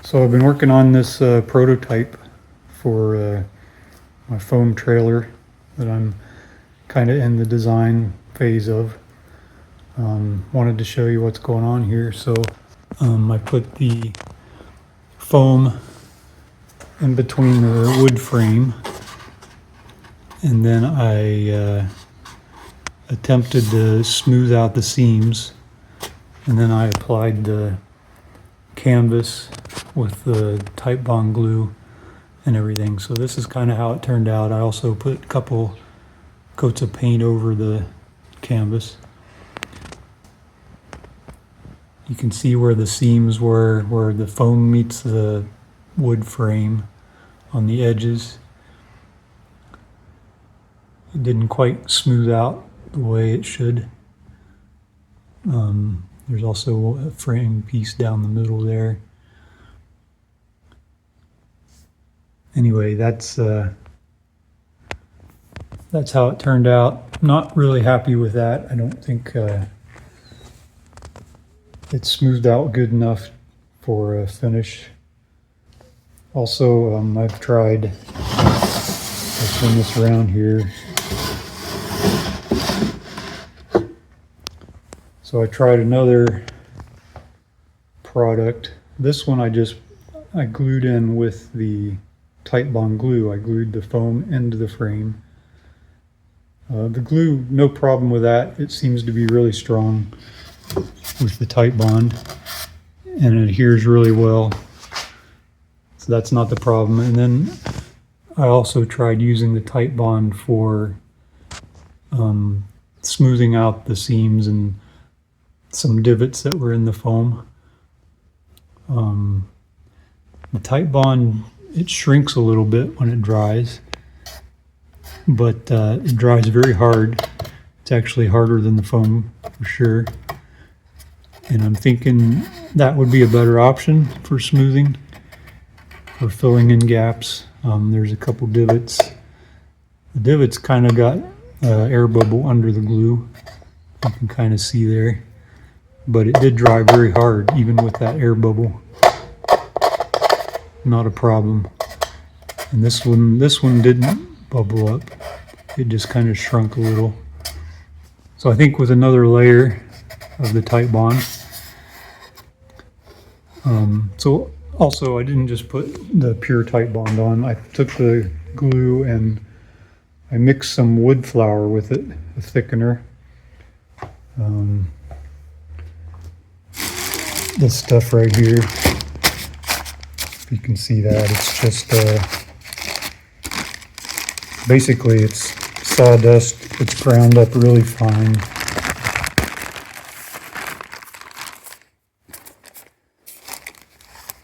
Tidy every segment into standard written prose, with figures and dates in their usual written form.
So I've been working on this prototype for my foam trailer that I'm kind of in the design phase of. Wanted to show you what's going on here. So I put the foam in between the wood frame, and then I attempted to smooth out the seams, and then I applied the canvas with the Titebond glue and everything. So this is kind of how it turned out. I also put a couple coats of paint over the canvas. You can see where the seams were, where the foam meets the wood frame on the edges. It didn't quite smooth out the way it should. There's also a frame piece down the middle there. Anyway, that's how it turned out. Not really happy with that. I don't think it's smoothed out good enough for a finish. Also, I've tried, I'll turn this around here. So I tried another product. This one I glued in with the Titebond glue. I glued the foam into the frame. The glue, no problem with that. It seems to be really strong with the Titebond, and it adheres really well. So that's not the problem. And then I also tried using the Titebond for smoothing out the seams and some divots that were in the foam. The Titebond, it shrinks a little bit when it dries, but it dries very hard. It's actually harder than the foam for sure. And I'm thinking that would be a better option for smoothing or filling in gaps. There's a couple divots. The divots kind of got air bubble under the glue. You can kind of see there. But it did dry very hard, even with that air bubble. Not a problem. And this one didn't bubble up. It just kind of shrunk a little. So I think with another layer of the Titebond. So also I didn't just put the pure Titebond on. I took the glue and I mixed some wood flour with it, a thickener. This stuff right here, if you can see that, it's just basically it's sawdust. It's ground up really fine.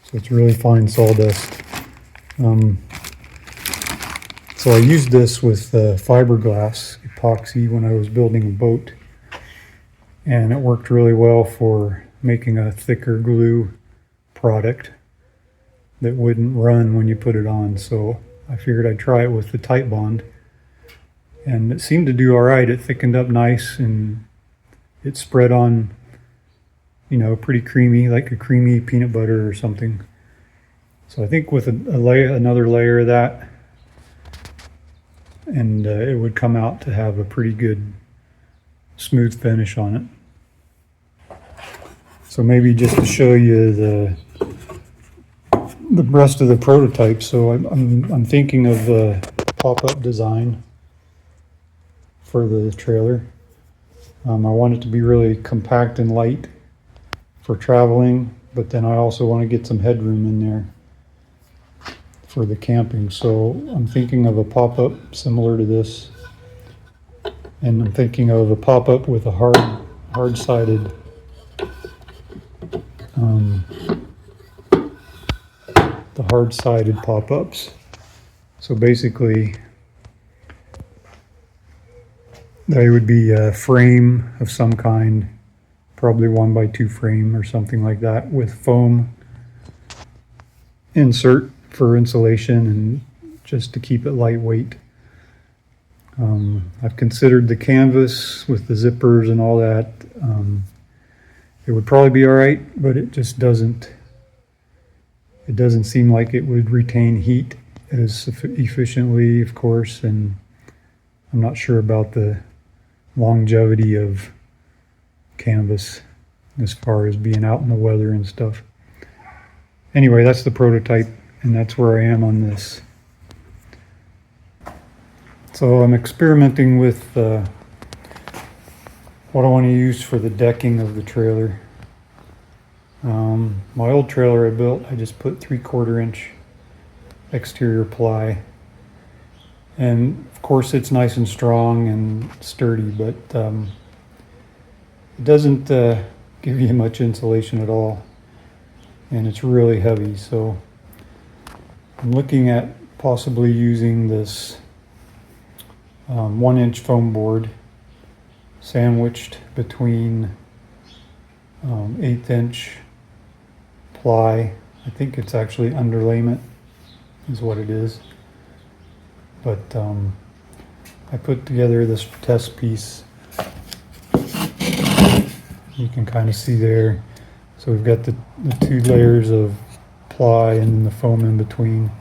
So it's really fine sawdust. So I used this with fiberglass epoxy when I was building a boat, and it worked really well for making a thicker glue product that wouldn't run when you put it on. So I figured I'd try it with the Titebond, and it seemed to do all right. It thickened up nice and it spread on, you know, pretty creamy, like a creamy peanut butter or something. So I think with another layer of that, and it would come out to have a pretty good smooth finish on it. So maybe just to show you the rest of the prototype. So I'm thinking of a pop-up design for the trailer. I want it to be really compact and light for traveling, but then I also want to get some headroom in there for the camping. So I'm thinking of a pop-up similar to this, and I'm thinking of a pop-up with a hard-sided the hard-sided pop-ups. So basically they would be a frame of some kind, probably 1x2 frame or something like that, with foam insert for insulation and just to keep it lightweight. I've considered the canvas with the zippers and all that. It would probably be all right, but it just doesn't It doesn't seem like it would retain heat as efficiently, of course, and I'm not sure about the longevity of canvas as far as being out in the weather and stuff. Anyway, that's the prototype, and that's where I am on this. So I'm experimenting with what I want to use for the decking of the trailer. My old trailer I built, I just put 3/4 inch exterior ply, and of course it's nice and strong and sturdy, but it doesn't give you much insulation at all, and it's really heavy. So I'm looking at possibly using this 1-inch foam board sandwiched between 1/8 inch ply. I think it's actually underlayment is what it is, but I put together this test piece. You can kind of see there. So we've got the 2 layers of ply and then the foam in between,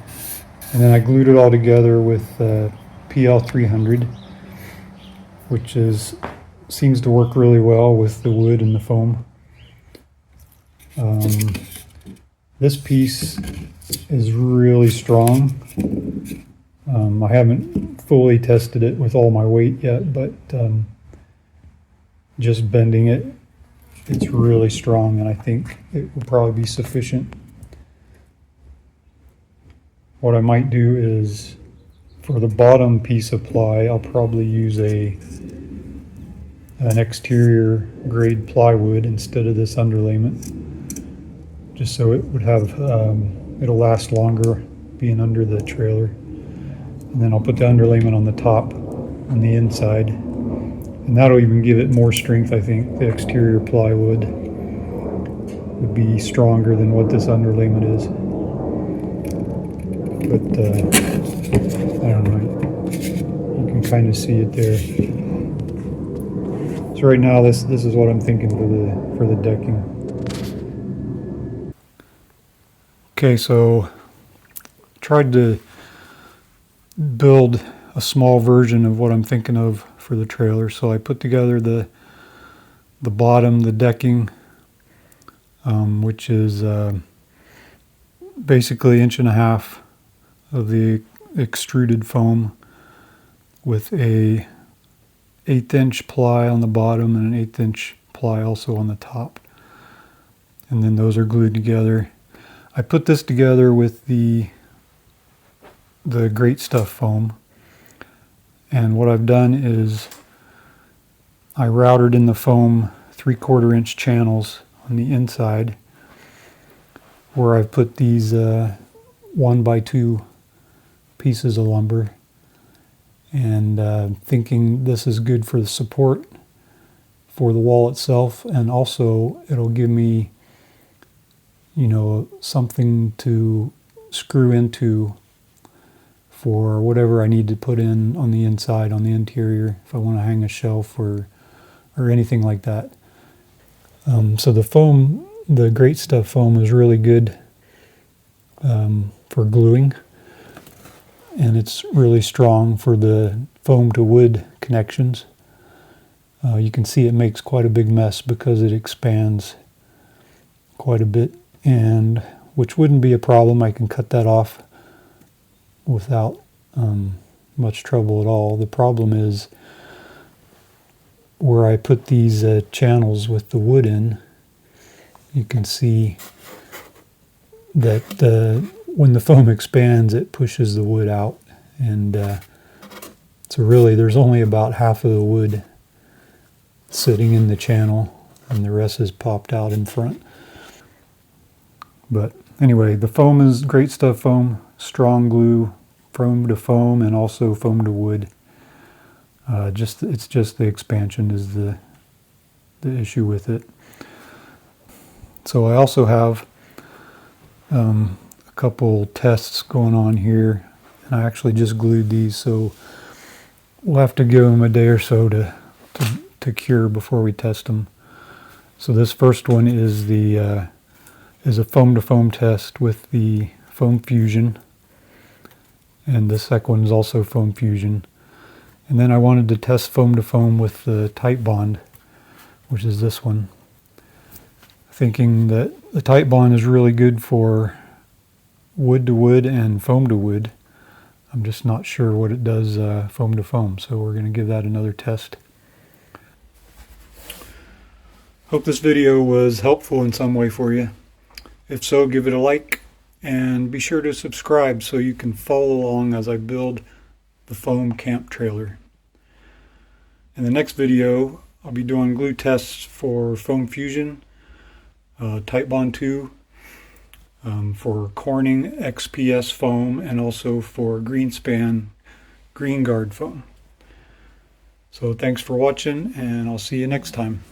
and then I glued it all together with PL 300, which seems to work really well with the wood and the foam. This piece is really strong. I haven't fully tested it with all my weight yet, but just bending it, it's really strong, and I think it will probably be sufficient. What I might do is, for the bottom piece of ply, I'll probably use an exterior grade plywood instead of this underlayment, just so it would have, it'll last longer being under the trailer. And then I'll put the underlayment on the top, on the inside, and that'll even give it more strength. I think the exterior plywood would be stronger than what this underlayment is. But I don't know, you can kind of see it there. So right now this is what I'm thinking for the decking. Okay, so tried to build a small version of what I'm thinking of for the trailer. So I put together the bottom, the decking, which is basically 1.5 inch of the extruded foam with a 1/8 inch ply on the bottom and an 1/8 inch ply also on the top, and then those are glued together. I put this together with the Great Stuff foam, and what I've done is I routed in the foam 3/4 inch channels on the inside, where I've put these 1x2 pieces of lumber, and thinking this is good for the support for the wall itself, and also it'll give me, something to screw into for whatever I need to put in on the inside, on the interior, if I want to hang a shelf or anything like that. So the foam, the Great Stuff foam, is really good for gluing, and it's really strong for the foam to wood connections. You can see it makes quite a big mess because it expands quite a bit, and which wouldn't be a problem. I can cut that off without much trouble at all. The problem is where I put these channels with the wood in. You can see that when the foam expands, it pushes the wood out, and so really there's only about half of the wood sitting in the channel, and the rest is popped out in front. But anyway, the foam is Great Stuff foam, strong glue, foam to foam, and also foam to wood. It's just the expansion is the issue with it. So I also have a couple tests going on here, and I actually just glued these, so we'll have to give them a day or so to cure before we test them. So this first one is the is a foam to foam test with the Foam Fusion, and the second one is also Foam Fusion. And then I wanted to test foam to foam with the Titebond, which is this one, thinking that the Titebond is really good for wood to wood and foam to wood. I'm just not sure what it does foam to foam, so we're going to give that another test. Hope this video was helpful in some way for you. If so, give it a like and be sure to subscribe so you can follow along as I build the foam camp trailer. In the next video, I'll be doing glue tests for Foam Fusion, Titebond 2, for Corning XPS Foam, and also for Greenspan Green Guard Foam. So thanks for watching, and I'll see you next time.